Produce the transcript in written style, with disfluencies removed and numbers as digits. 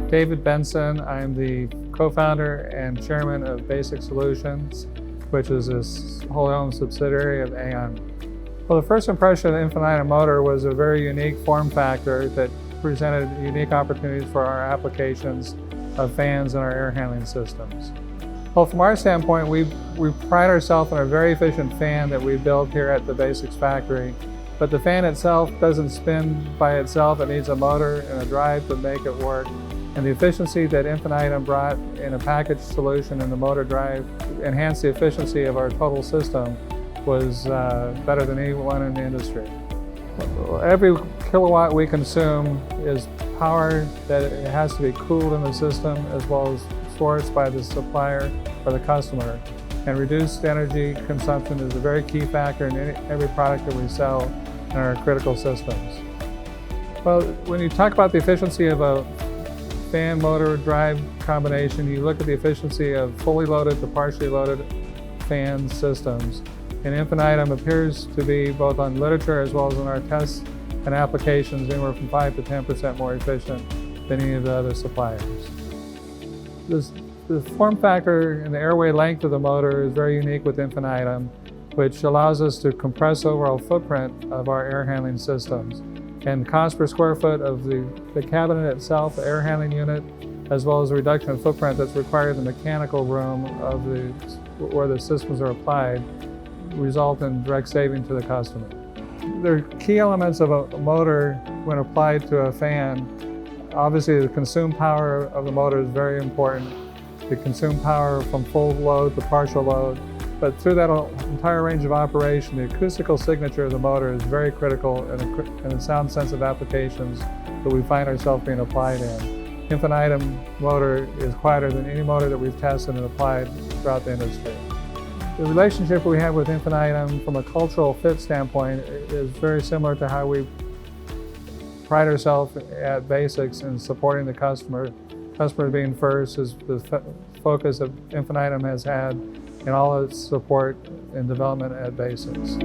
David Benson. I'm the co-founder and chairman of BASX Solutions, which is a wholly owned subsidiary of Aon. Well, the first impression of the Infinitum motor was a very unique form factor that presented unique opportunities for our applications of fans and our air handling systems. Well, from our standpoint, we pride ourselves on a very efficient fan that we build here at the BASX factory. But the fan itself doesn't spin by itself. It needs a motor and a drive to make it work. And the efficiency that Infinitum brought in a packaged solution and the motor drive enhanced the efficiency of our total system was better than anyone in the industry. Every kilowatt we consume is power that it has to be cooled in the system as well as sourced by the supplier or the customer. And reduced energy consumption is a very key factor in every product that we sell in our critical systems. Well, when you talk about the efficiency of a fan motor drive combination, you look at the efficiency of fully loaded to partially loaded fan systems. And Infinitum appears to be, both on literature as well as in our tests and applications, anywhere from 5 to 10% more efficient than any of the other suppliers. The form factor and the airway length of the motor is very unique with Infinitum, which allows us to compress overall footprint of our air handling systems. And cost per square foot of the cabinet itself, the air handling unit, as well as the reduction of footprint that's required in the mechanical room of where the systems are applied, result in direct saving to the customer. The key elements of a motor when applied to a fan, obviously the consumed power of the motor is very important. The consumed power from full load to partial load. But through that entire range of operation, the acoustical signature of the motor is very critical in the sound-sensitive applications that we find ourselves being applied in. Infinitum motor is quieter than any motor that we've tested and applied throughout the industry. The relationship we have with Infinitum from a cultural fit standpoint is very similar to how we pride ourselves at BASX in supporting the customer. Customer being first is the focus that Infinitum has had in all its support and development at BASX.